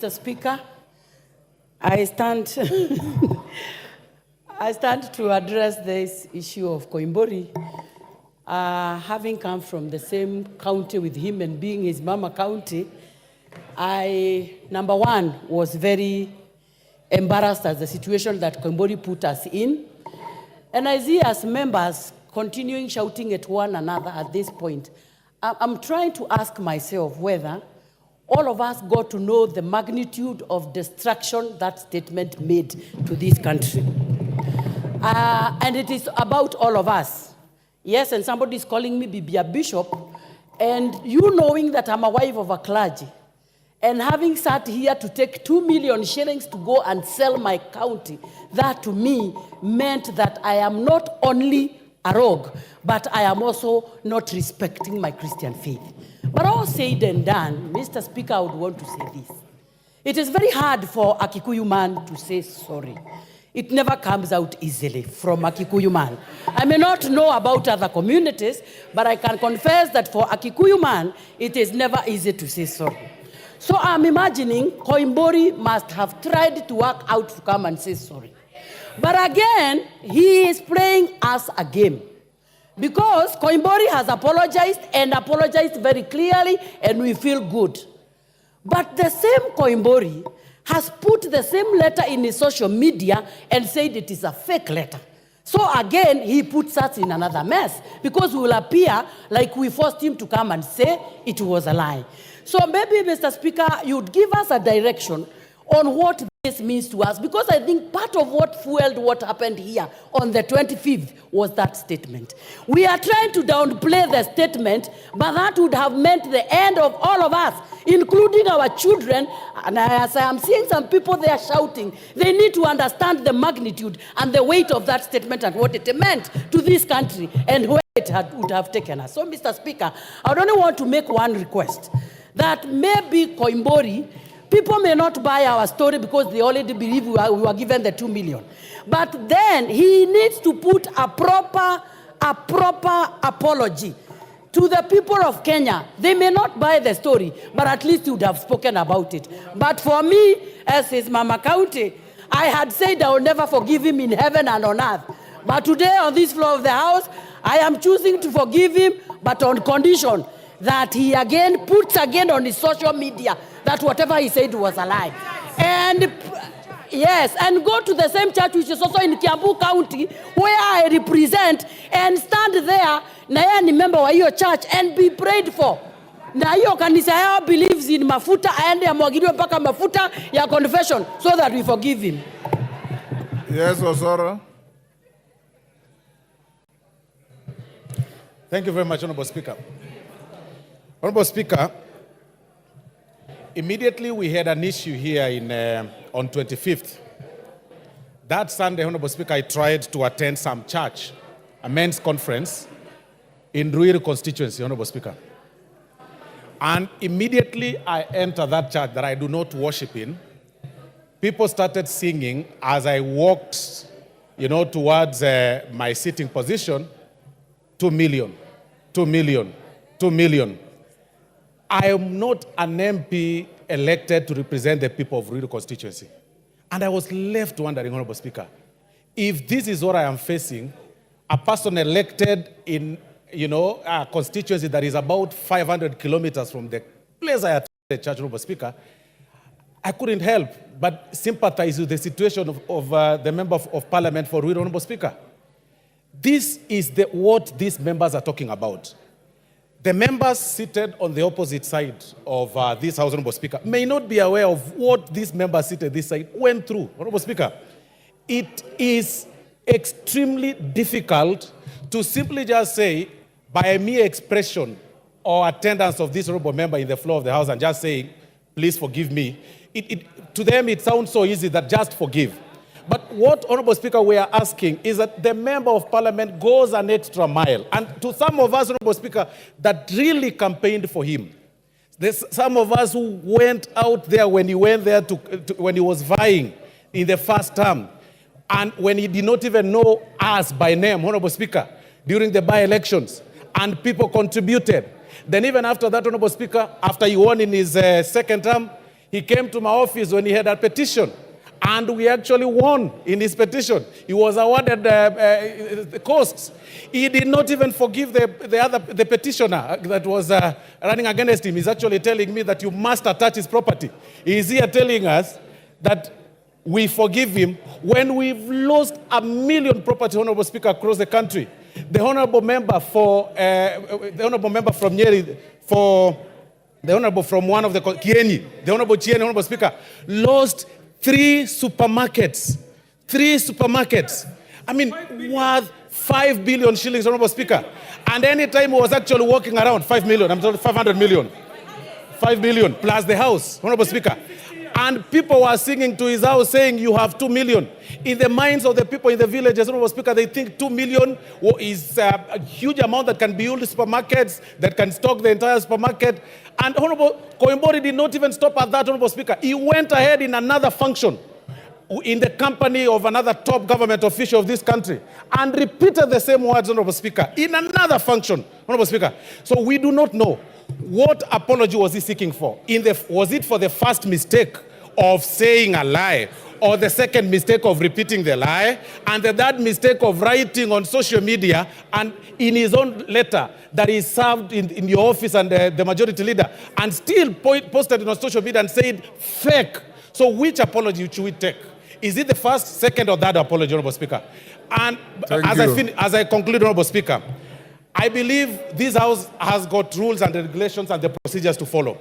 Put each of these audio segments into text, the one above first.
Mr. Speaker, I stand to address this issue of Koimburi. Having come from the same county with him and being his mama county, I, number one, was very embarrassed at the situation that Koimburi put us in. And I see as members continuing shouting at one another at this point. I'm trying to ask myself whether all of us got to know the magnitude of destruction that statement made to this country. And it is about all of us. Yes, and somebody is calling me Bibia Bishop, and you knowing that I'm a wife of a clergy, and having sat here to take 2 million shillings to go and sell my county, that to me meant that I am not only a rogue, but I am also not respecting my Christian faith. But all said and done, Mr. Speaker, I would want to say this. It is very hard for a Kikuyu man to say sorry. It never comes out easily from a Kikuyu man. I may not know about other communities, but I can confess that for a Kikuyu man, it is never easy to say sorry. So I'm imagining Koimburi must have tried to work out to come and say sorry. But again, he is playing us a game. Because Koimburi has apologized and apologized very clearly, and we feel good. But the same Koimburi has put the same letter in his social media and said it is a fake letter. So again, he puts us in another mess, because we will appear like we forced him to come and say it was a lie. So maybe, Mr. Speaker, you'd give us a direction on what this means to us, because I think part of what fueled what happened here on the 25th was that statement. We are trying to downplay the statement, but that would have meant the end of all of us, including our children. And as I am seeing some people there shouting, they need to understand the magnitude and the weight of that statement and what it meant to this country and where it would have taken us. So, Mr. Speaker, I would only want to make one request, that maybe Koimburi, people may not buy our story because they already believe we were given the 2 million. But then he needs to put a proper apology to the people of Kenya. They may not buy the story, but at least he would have spoken about it. But for me, as his mama county, I had said I will never forgive him in heaven and on earth. But today on this floor of the house, I am choosing to forgive him, but on condition that he again puts again on his social media that whatever he said was a lie. And yes, and go to the same church which is also in Kiambu County, where I represent, and stand there, na yeye ni member wa hiyo church, and be prayed for. Na hiyo kanisa yao believes in mafuta, aende amwagiliwe mpaka mafuta ya confession, so that we forgive him. Yes, Osoro. Thank you very much, Honorable Speaker. Honorable Speaker, immediately we had an issue here on 25th. That Sunday, Honorable Speaker, I tried to attend some church, a men's conference in Ruiru constituency, Honorable Speaker. And immediately I entered that church that I do not worship in. People started singing as I walked, towards my sitting position, 2 million, 2 million, 2 million. I am not an MP elected to represent the people of Ruiru constituency. And I was left wondering, Honorable Speaker, if this is what I am facing, a person elected in, a constituency that is about 500 kilometers from the place I attended the church, Honorable Speaker, I couldn't help but sympathize with the situation of the Member of Parliament for Ruiru, Honorable Speaker. This is what these members are talking about. The members seated on the opposite side of this House, Honorable Speaker, may not be aware of what these members seated this side went through, Honorable Speaker. It is extremely difficult to simply just say, by a mere expression or attendance of this honorable member in the floor of the House and just saying, please forgive me, to them it sounds so easy that just forgive. But what, Honorable Speaker, we are asking is that the Member of Parliament goes an extra mile. And to some of us, Honorable Speaker, that really campaigned for him. There's some of us who went out there when he went there when he was vying in the first term. And when he did not even know us by name, Honorable Speaker, during the by-elections. And people contributed. Then even after that, Honorable Speaker, after he won in his second term, He came to my office when he had a petition, and we actually won in his petition. He was awarded the costs. He did not even forgive the petitioner that was running against him. He's actually telling me that you must attach his property. He's here telling us that we forgive him when we've lost 1 million property, Honorable Speaker, across the country. The honorable member from Nyeri, the honorable from one of the Kieni, the honorable Chieni, Honorable Speaker, lost 3 supermarkets. 3 supermarkets. I mean, worth 5 billion shillings, Honorable Speaker. And any time he was actually walking around, 5 million, I'm talking 500 million. 5 billion plus the house, Honorable Speaker. And people were singing to his house saying, you have 2 million. In the minds of the people in the villages, Honorable Speaker, they think 2 million is a huge amount that can build supermarkets, that can stock the entire supermarket. And Honorable Koimburi did not even stop at that, Honorable Speaker. He went ahead in another function in the company of another top government official of this country and repeated the same words, Honorable Speaker, in another function, Honorable Speaker. So we do not know what apology was he seeking for. Was it for the first mistake of saying a lie, or the second mistake of repeating the lie, and the third mistake of writing on social media and in his own letter that he served in your office and the majority leader, and still posted it on social media and said fake? So which apology should we take? Is it the first, second, or third apology, Honorable Speaker? And as I conclude, Honorable Speaker, I believe this House has got rules and regulations and the procedures to follow.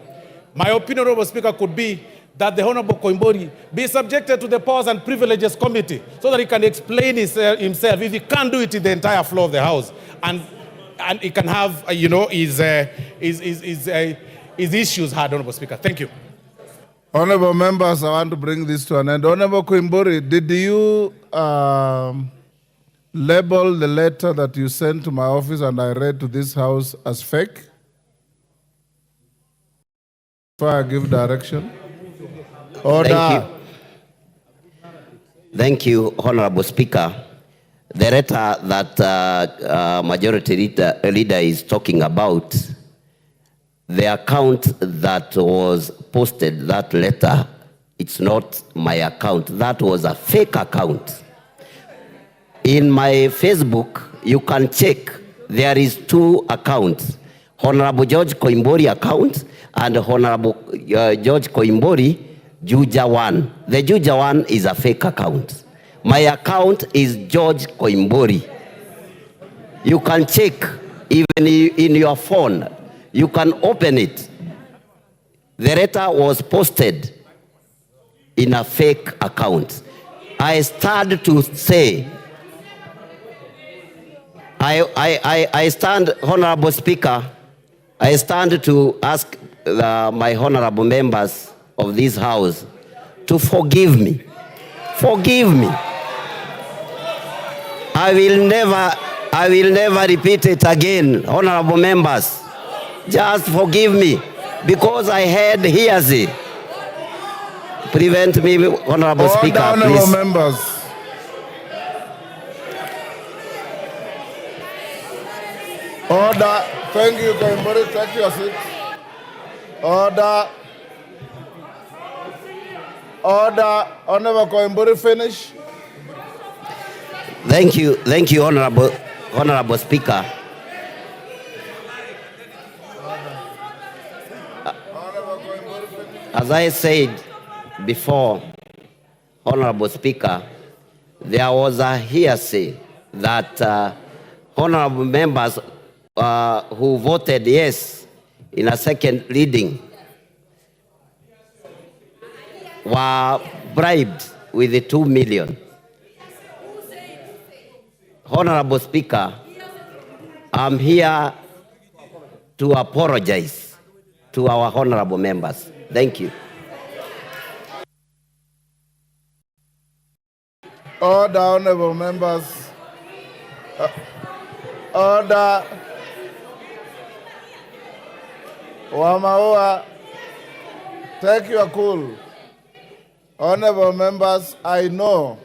My opinion, Honorable Speaker, could be that the Honorable Koimburi be subjected to the Powers and Privileges Committee so that he can explain himself if he can't do it in the entire floor of the House. And he can have, his issues heard, Honorable Speaker. Thank you. Honorable members, I want to bring this to an end. Honorable Koimburi, did you label the letter that you sent to my office and I read to this House as fake? Before I give direction. Order. Thank you, Honorable Speaker. The letter that Majority Leader is talking about, the account that was posted, that letter, it's not my account. That was a fake account. In my Facebook, you can check. There is 2 accounts. Honorable George Koimburi account and Honorable George Koimburi Juja 1. The Juja 1 is a fake account. My account is George Koimburi. You can check even in your phone. You can open it. The letter was posted in a fake account. I stand to say, I stand, Honorable Speaker, I stand to ask my honorable members of this House to forgive me. Forgive me. I will never repeat it again, honorable members. Just forgive me, because I had hearsay. Prevent me, Honorable Speaker, honorable please. Members. Order. Thank you, Koimburi. Take your seat. Order. Order. Honorable Koimburi, finish. Thank you, Honorable Speaker. As I said before, Honorable Speaker, there was a hearsay that honorable members who voted yes in a second reading were bribed with the 2 million. Honorable Speaker, I'm here to apologize to our honorable members. Thank you. Order, honorable members. Order. Wamaua, take your cool. Honorable members, I know.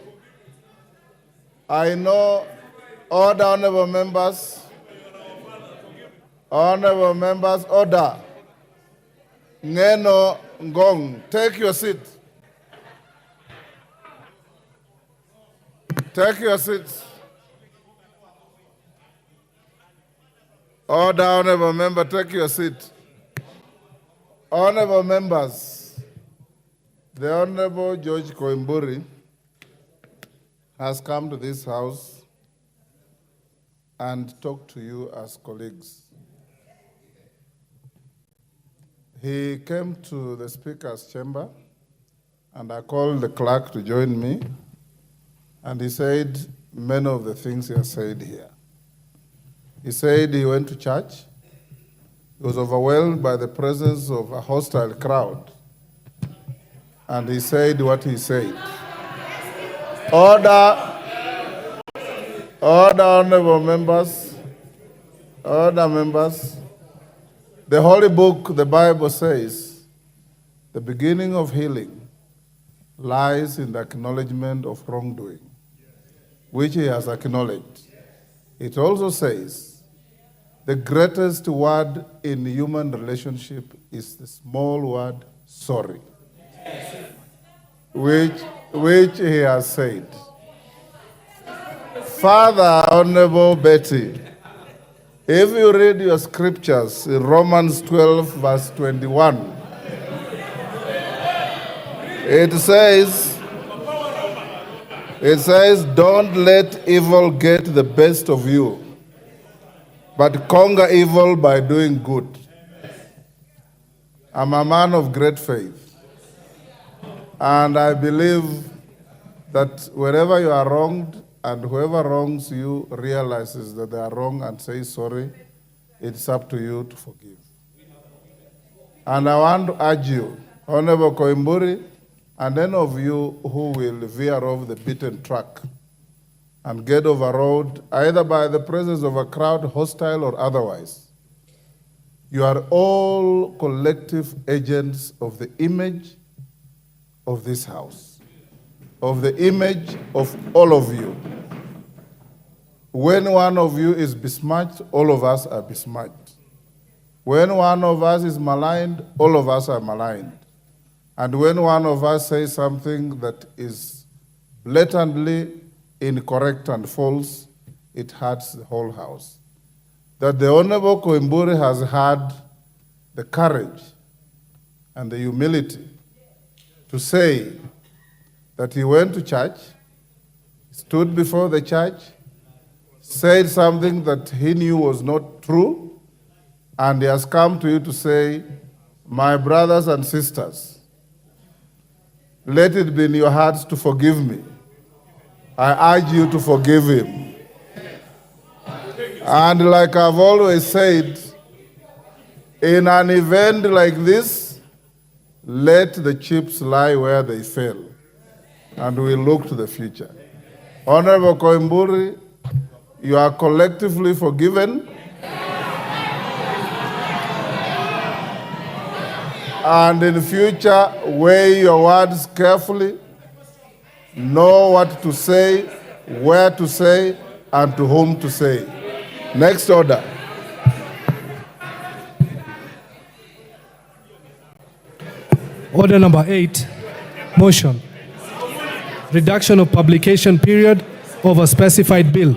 Order, honorable members. Honorable members, order. Ngeno Ngong, take your seat. Take your seats. Order, honorable member, take your seat. Honorable members, the Honorable George Koimburi has come to this house and talked to you as colleagues. He came to the Speaker's chamber, and I called the clerk to join me, and he said many of the things he has said here. He said he went to church. He was overwhelmed by the presence of a hostile crowd, and he said what he said. Order, honorable members, order, members. The Holy Book, the Bible says, the beginning of healing lies in the acknowledgement of wrongdoing, which he has acknowledged. It also says, the greatest word in human relationship is the small word, sorry, which he has said. Father, Honorable Betty, if you read your scriptures in Romans 12, verse 21, it says, don't let evil get the best of you, but conquer evil by doing good. I'm a man of great faith, and I believe that wherever you are wronged and whoever wrongs you realizes that they are wrong and says sorry, it's up to you to forgive. And I want to urge you, Honorable Koimburi, and any of you who will veer off the beaten track and get overrode either by the presence of a crowd, hostile or otherwise, you are all collective agents of the image of this house, of the image of all of you. When one of you is besmirched, all of us are besmirched. When one of us is maligned, all of us are maligned. And when one of us says something that is blatantly incorrect and false, it hurts the whole house. That the Honorable Koimburi has had the courage and the humility to say that he went to church, stood before the church, said something that he knew was not true, and he has come to you to say, my brothers and sisters, let it be in your hearts to forgive me. I urge you to forgive him. And like I've always said, in an event like this, let the chips lie where they fell, and we look to the future. Honorable Koimburi, you are collectively forgiven. And in future, weigh your words carefully. Know what to say, where to say, and to whom to say. Next order. Order number 8, motion. Reduction of publication period of a specified bill.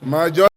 Majority.